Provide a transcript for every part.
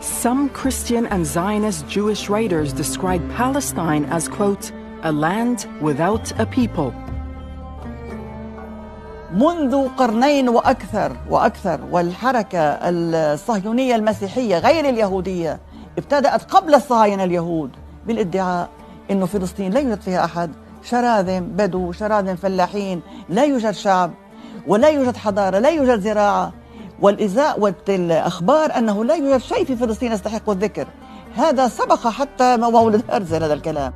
Some Christian and Zionist Jewish writers describe Palestine as, quote, a land without a people. منذ قرنين وأكثر والحركة الصهيونية المسيحية غير اليهودية ابتدأت قبل الصهاينة اليهود بالادعاء أن فلسطين لا يوجد فيها أحد، شراذم بدو، شراذم فلاحين، لا يوجد شعب ولا يوجد حضارة، لا يوجد زراعة، والإزاء والأخبار أنه لا يوجد شيء في فلسطين يستحق الذكر. هذا سبق حتى مولد هرزل هذا الكلام.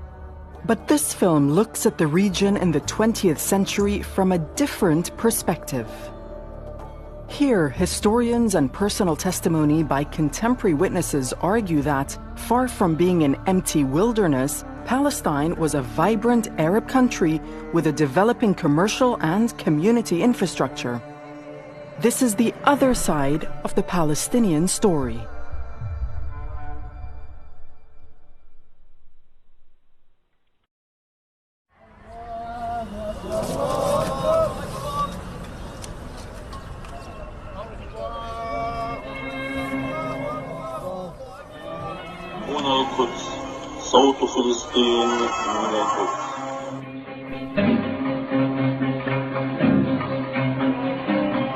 But this film looks at the region in the 20th century from a different perspective. Here, historians and personal testimony by contemporary witnesses argue that, far from being an empty wilderness, Palestine was a vibrant Arab country with a developing commercial and community infrastructure. This is the other side of the Palestinian story. هنا القدس، صوت فلسطين من القدس.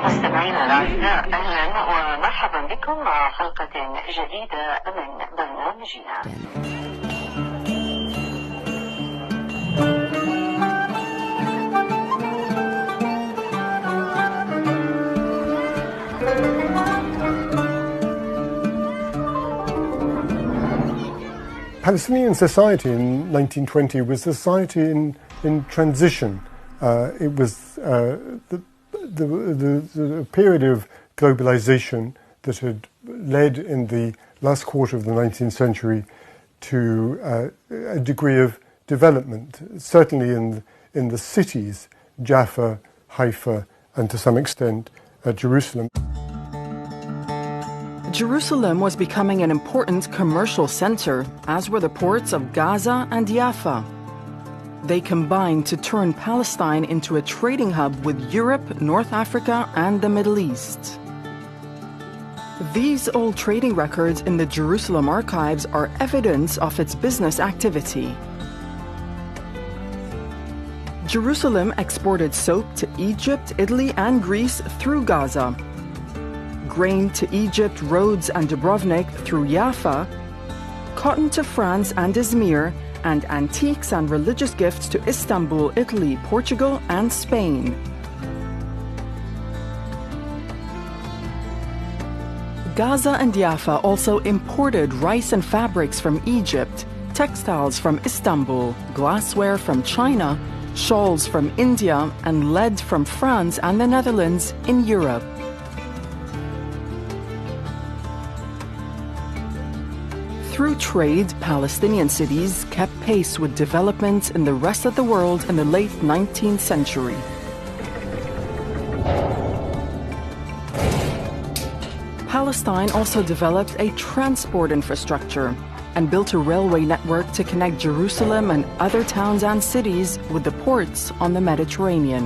مستمعينا الأعزاء، أهلا ومرحبا بكم مع حلقة جديدة من برنامجنا. Palestinian society in 1920 was a society in transition. It was the period of globalization that had led in the last quarter of the 19th century to a degree of development, certainly in the cities, Jaffa, Haifa, and to some extent Jerusalem. Jerusalem was becoming an important commercial center, as were the ports of Gaza and Jaffa. They combined to turn Palestine into a trading hub with Europe, North Africa, and the Middle East. These old trading records in the Jerusalem archives are evidence of its business activity. Jerusalem exported soap to Egypt, Italy, and Greece through Gaza, grain to Egypt, Rhodes, and Dubrovnik through Jaffa, cotton to France and Izmir, and antiques and religious gifts to Istanbul, Italy, Portugal, and Spain. Gaza and Jaffa also imported rice and fabrics from Egypt, textiles from Istanbul, glassware from China, shawls from India, and lead from France and the Netherlands in Europe. Through trade, Palestinian cities kept pace with developments in the rest of the world in the late 19th century. Palestine also developed a transport infrastructure and built a railway network to connect Jerusalem and other towns and cities with the ports on the Mediterranean.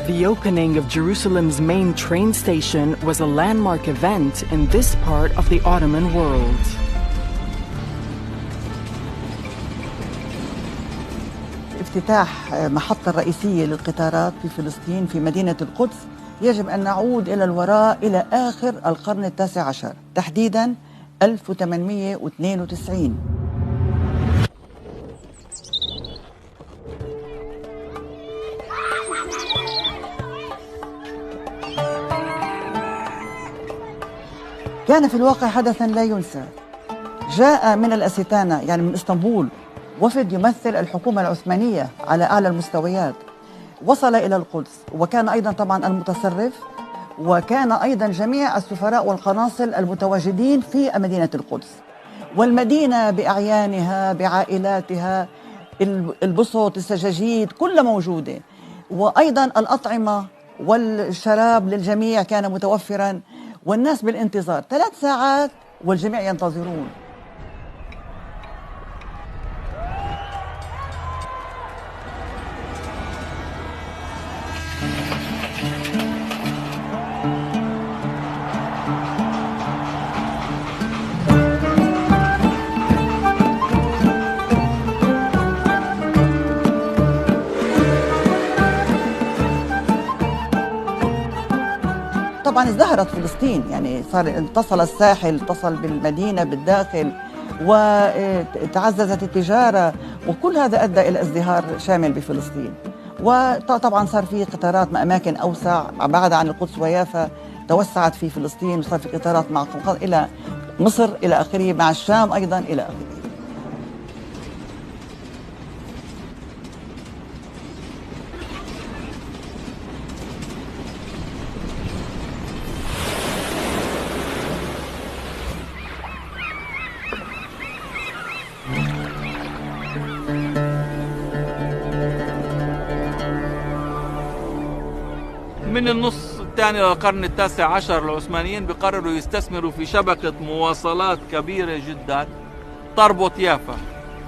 The opening of Jerusalem's main train station was a landmark event in this part of the Ottoman world. افتتاح محطة رئيسية للقطارات في فلسطين في مدينة القدس يجب أن نعود إلى الوراء إلى آخر القرن التاسع عشر، تحديداً 1892. كان في الواقع حدثاً لا ينسى. جاء من الأستانة، يعني من اسطنبول، وفد يمثل الحكومة العثمانية على أعلى المستويات، وصل إلى القدس، وكان أيضاً طبعاً المتصرف، وكان أيضاً جميع السفراء والقناصل المتواجدين في مدينة القدس، والمدينة بأعيانها بعائلاتها، البسط، السجاجيد، كلها موجودة، وأيضاً الأطعمة والشراب للجميع كان متوفراً، والناس بالانتظار 3 ساعات والجميع ينتظرون. طبعا ازدهرت فلسطين، يعني صار اتصل الساحل، اتصل بالمدينة بالداخل، وتعززت التجارة، وكل هذا أدى إلى ازدهار شامل بفلسطين. وطبعا صار في قطارات مع أماكن أوسع بعد عن القدس ويافا، توسعت في فلسطين وصار في قطارات مع إلى مصر إلى آخره، مع الشام أيضا إلى آخره. من النص الثاني للقرن التاسع عشر العثمانيين بقرروا يستثمروا في شبكة مواصلات كبيرة جدا تربط يافا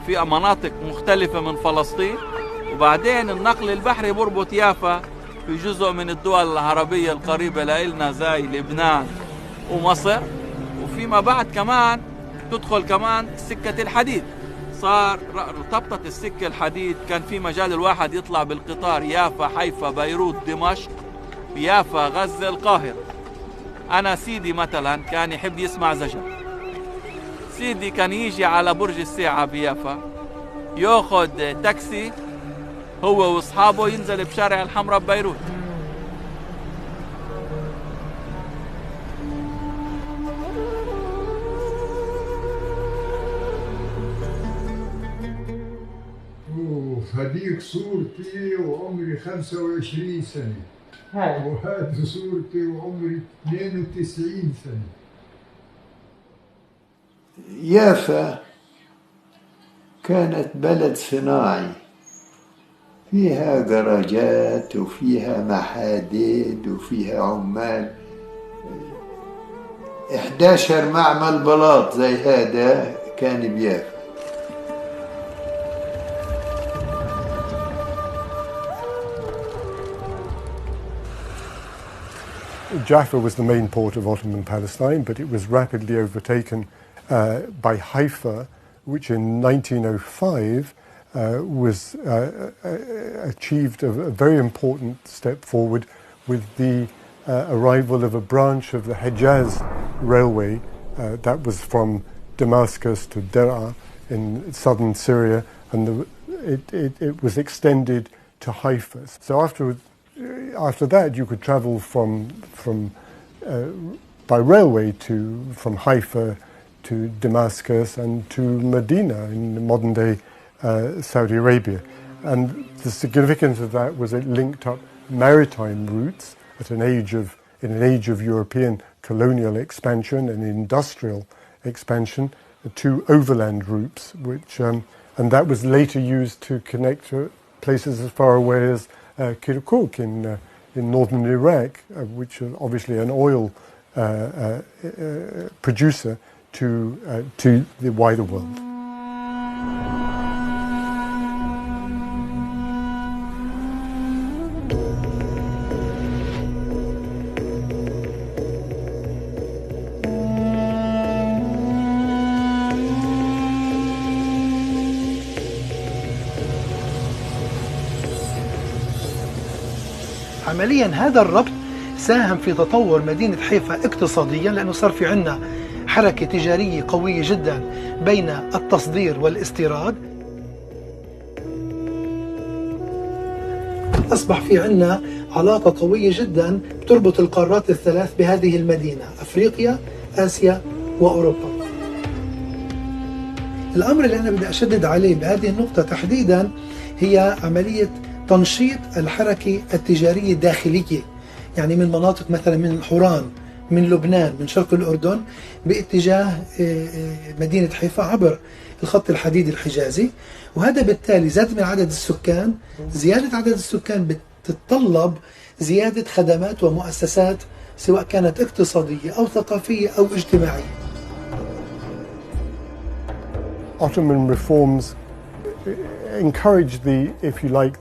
في مناطق مختلفة من فلسطين، وبعدين النقل البحري بربط يافا في جزء من الدول العربية القريبة لإلنا زي لبنان ومصر، وفيما بعد كمان تدخل كمان سكة الحديد. صار ارتبطت السكة الحديد، كان في مجال الواحد يطلع بالقطار يافا حيفا بيروت دمشق، يافا غزة القاهرة. أنا سيدي مثلا كان يحب يسمع زجر، سيدي كان يجي على برج الساعة بيافا ياخد تاكسي هو واصحابه، ينزل بشارع الحمراء ببيروت. هديك صورتي وعمري 25 سنة، وهذه صورتي وعمري 92 سنة. يافا كانت بلد صناعي، فيها جراجات وفيها محاديد وفيها عمال. 11 معمل بلاط زي هذا كان بيافا. Jaffa was the main port of Ottoman Palestine, but it was rapidly overtaken by Haifa, which in 1905 achieved a very important step forward with the arrival of a branch of the Hejaz railway that was from Damascus to Deraa in southern Syria, and it was extended to Haifa. So after that, you could travel by railway from Haifa to Damascus and to Medina in modern-day Saudi Arabia. And the significance of that was it linked up maritime routes in an age of European colonial expansion and industrial expansion to overland routes, and that was later used to connect to places as far away as Kirkuk in northern Iraq, which is obviously an oil producer to the wider world. عمليا هذا الربط ساهم في تطور مدينة حيفا اقتصاديا، لأنه صار في عنا حركة تجارية قوية جدا بين التصدير والاستيراد. أصبح في عنا علاقة قوية جدا تربط القارات الثلاث بهذه المدينة، أفريقيا، آسيا وأوروبا. الأمر اللي أنا بدي أشدد عليه بهذه النقطة تحديدا هي عملية تنشيط الحركة التجارية الداخلية، يعني من مناطق مثلا من حوران، من لبنان، من شرق الأردن باتجاه مدينة حيفا عبر الخط الحديدي الحجازي، وهذا بالتالي زاد من عدد السكان. زيادة عدد السكان بتتطلب زيادة خدمات ومؤسسات سواء كانت اقتصادية أو ثقافية أو اجتماعية. Ottoman reforms encouraged if you like,